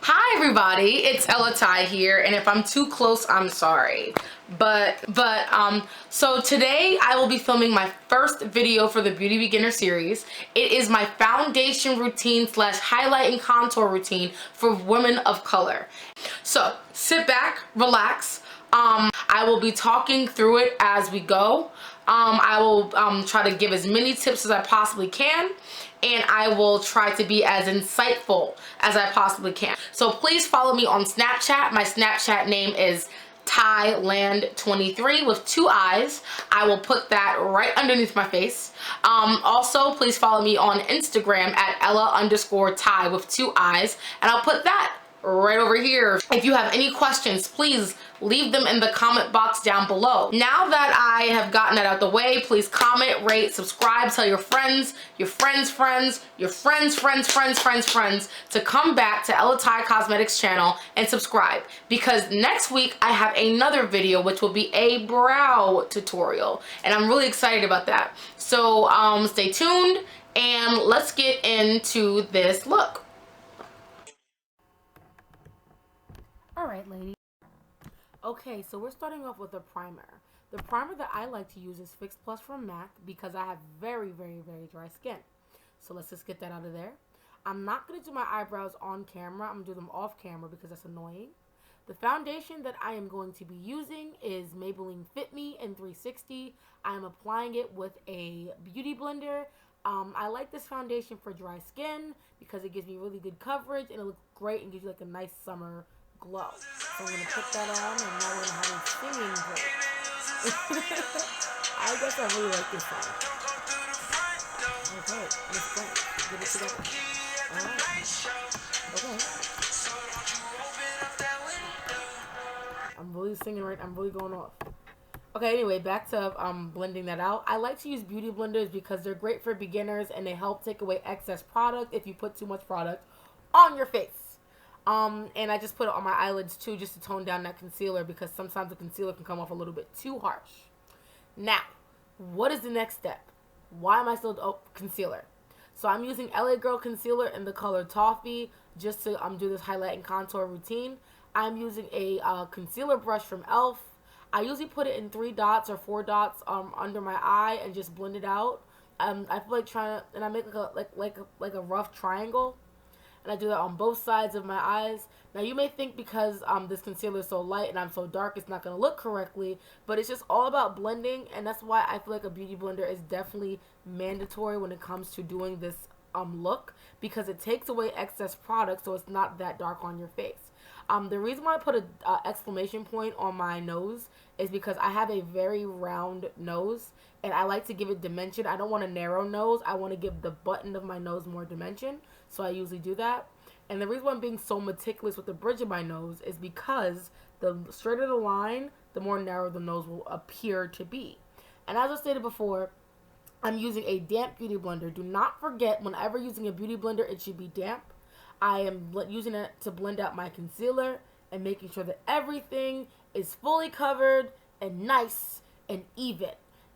Hi everybody, it's Ella Ty here, and if I'm too close, I'm sorry. So today I will be filming my first video for the Beauty Beginner series. It is my foundation routine slash highlight and contour routine for women of color. So sit back, relax. I will be talking through it as we go. I will try to give as many tips as I possibly can, and I will try to be as insightful as I possibly can. So please follow me on Snapchat. My Snapchat name is Thailand23 with 2 eyes. I will put that right underneath my face. Also, please follow me on Instagram at Ella_Thai with 2 eyes, and I'll put that right over here. If you have any questions, please leave them in the comment box down below. Now that I have gotten that out the way, please comment, rate, subscribe, tell your friends, your friends' friends, your friends' friends to come back to Ella Ty Cosmetics channel and subscribe, because next week I have another video which will be a brow tutorial, and I'm really excited about that. So stay tuned and let's get into this look. Alright, ladies. Okay, so we're starting off with a primer. The primer that I like to use is Fix Plus from MAC because I have very dry skin. So let's just get that out of there. I'm not going to do my eyebrows on camera. I'm going to do them off camera because that's annoying. The foundation that I am going to be using is Maybelline Fit Me in 360. I am applying it with a beauty blender. I like this foundation for dry skin because it gives me really good coverage and it looks great and gives you like a nice summer glow. So I'm going to put that on, and now we're going to have a singing break. I guess I really like this song. Okay, let's go. Get it together. Alright. Okay. I'm really singing right. I'm really going off. Okay, anyway, back to blending that out. I like to use beauty blenders because they're great for beginners and they help take away excess product if you put too much product on your face. And I just put it on my eyelids too, just to tone down that concealer, because sometimes the concealer can come off a little bit too harsh. Now, what is the next step? Why am I still concealer? So I'm using LA Girl concealer in the color Toffee just to do this highlight and contour routine. I'm using a concealer brush from e.l.f. I usually put it in 3 dots or 4 dots under my eye and just blend it out. I feel like and I make like a rough triangle. And I do that on both sides of my eyes. Now you may think because this concealer is so light and I'm so dark, it's not going to look correctly, but it's just all about blending, and that's why I feel like a beauty blender is definitely mandatory when it comes to doing this look, because it takes away excess product so it's not that dark on your face. The reason why I put an exclamation point on my nose is because I have a very round nose and I like to give it dimension. I don't want a narrow nose. I want to give the button of my nose more dimension. So I usually do that. And the reason why I'm being so meticulous with the bridge of my nose is because the straighter the line, the more narrow the nose will appear to be. And as I stated before, I'm using a damp beauty blender. Do not forget, whenever using a beauty blender, it should be damp. I am using it to blend out my concealer and making sure that everything is fully covered and nice and even.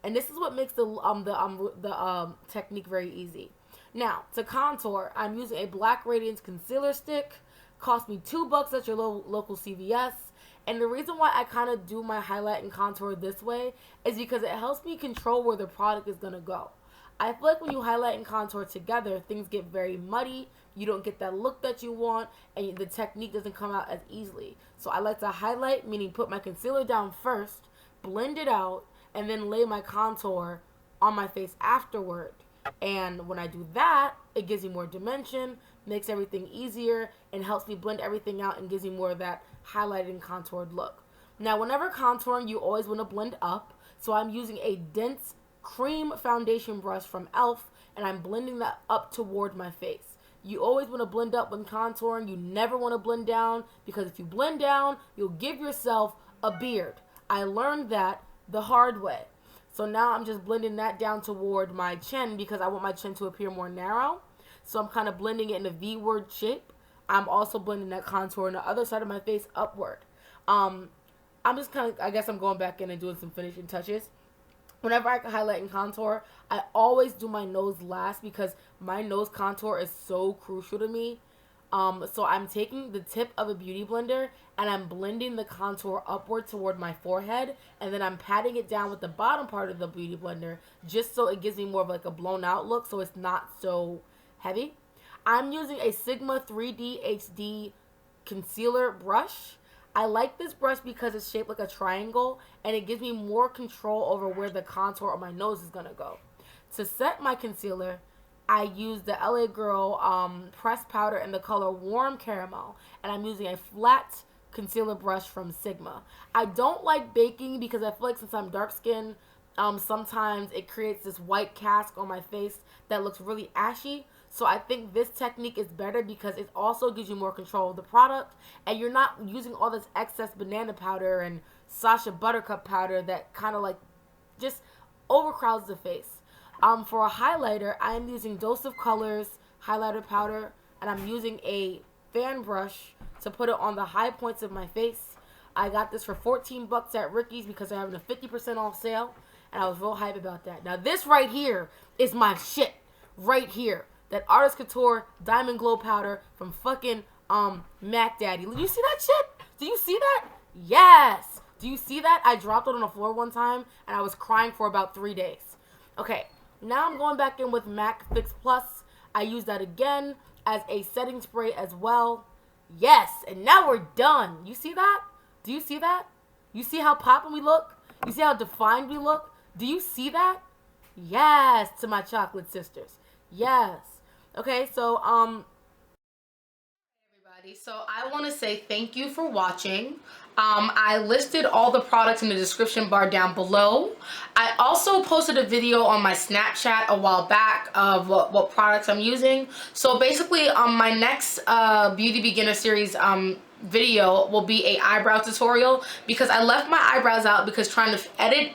And this is what makes the technique very easy. Now, to contour, I'm using a black radiance concealer stick. Cost me $2 at your local CVS. And the reason why I kind of do my highlight and contour this way is because it helps me control where the product is going to go. I feel like when you highlight and contour together, things get very muddy. You don't get that look that you want, and the technique doesn't come out as easily. So I like to highlight, meaning put my concealer down first, blend it out, and then lay my contour on my face afterward. And when I do that, it gives me more dimension, makes everything easier, and helps me blend everything out and gives me more of that highlighted and contoured look. Now, whenever contouring, you always want to blend up. So I'm using a dense cream foundation brush from e.l.f. and I'm blending that up toward my face. You always want to blend up when contouring. You never want to blend down, because if you blend down, you'll give yourself a beard. I learned that the hard way. So now I'm just blending that down toward my chin because I want my chin to appear more narrow. So I'm kind of blending it in a V-word shape. I'm also blending that contour on the other side of my face upward. I'm just kind of, I guess I'm going back in and doing some finishing touches. Whenever I highlight and contour, I always do my nose last because my nose contour is so crucial to me. So I'm taking the tip of a beauty blender and I'm blending the contour upward toward my forehead, and then I'm patting it down with the bottom part of the beauty blender just so it gives me more of like a blown out look, so it's not so heavy. I'm using a Sigma 3D HD concealer brush. I like this brush because it's shaped like a triangle and it gives me more control over where the contour of my nose is gonna go. To set my concealer, I use the LA Girl pressed powder in the color Warm Caramel, and I'm using a flat concealer brush from Sigma. I don't like baking because I feel like since I'm dark skinned, sometimes it creates this white cast on my face that looks really ashy. So I think this technique is better because it also gives you more control of the product, and you're not using all this excess banana powder and Sasha Buttercup powder that kind of like just overcrowds the face. For a highlighter, I'm using Dose of Colors highlighter powder, and I'm using a fan brush to put it on the high points of my face. I got this for 14 bucks at Ricky's because they're having a 50% off sale, and I was real hype about that. Now this right here is my shit right here. That Artist Couture Diamond Glow powder from fucking Mac Daddy. Do you see that shit? Do you see that? Yes. Do you see that? I dropped it on the floor one time and I was crying for about 3 days. Okay. Now I'm going back in with MAC Fix Plus. I use that again as a setting spray as well. Yes, and now we're done. You see that? Do you see that? You see how poppin' we look? You see how defined we look? Do you see that? Yes, to my chocolate sisters. Yes. Okay, so everybody, so I want to say thank you for watching. I listed all the products in the description bar down below. I also posted a video on my Snapchat a while back of what products I'm using. So basically, my next Beauty Beginner Series video will be a eyebrow tutorial, because I left my eyebrows out because trying to edit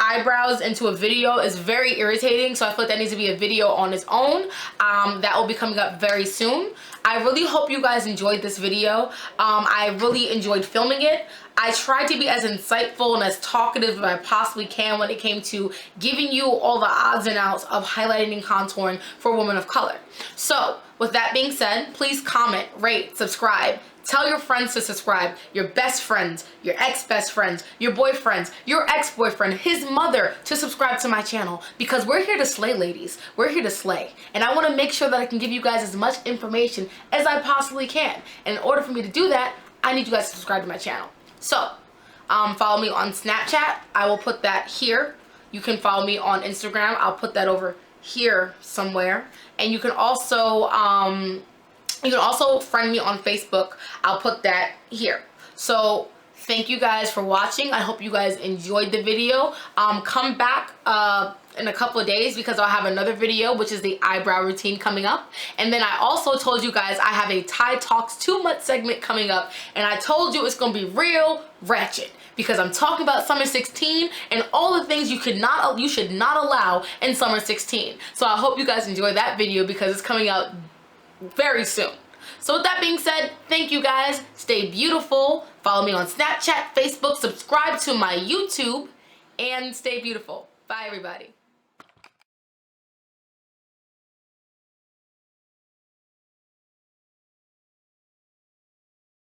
eyebrows into a video is very irritating, so I feel like that needs to be a video on its own. That will be coming up very soon. I really hope you guys enjoyed this video. I really enjoyed filming it. I tried to be as insightful and as talkative as I possibly can when it came to giving you all the odds and outs of highlighting and contouring for women of color. So with that being said, please comment, rate, subscribe. Tell your friends to subscribe, your best friends, your ex-best friends, your boyfriends, your ex-boyfriend, his mother, to subscribe to my channel, because we're here to slay, ladies. We're here to slay. And I want to make sure that I can give you guys as much information as I possibly can. And in order for me to do that, I need you guys to subscribe to my channel. So, follow me on Snapchat. I will put that here. You can follow me on Instagram. I'll put that over here somewhere. And you can also friend me on Facebook. I'll put that here. So thank you guys for watching. I hope you guys enjoyed the video. Come back in a couple of days because I'll have another video, which is the eyebrow routine coming up. And then I also told you guys I have a Ty Talks Too Much segment coming up, and I told you it's gonna be real ratchet because I'm talking about summer 16 and all the things you should not allow in summer 16. So I hope you guys enjoy that video because it's coming out very soon. So with that being said, thank you guys. Stay beautiful. Follow me on Snapchat, Facebook, subscribe to my YouTube, and stay beautiful. Bye everybody.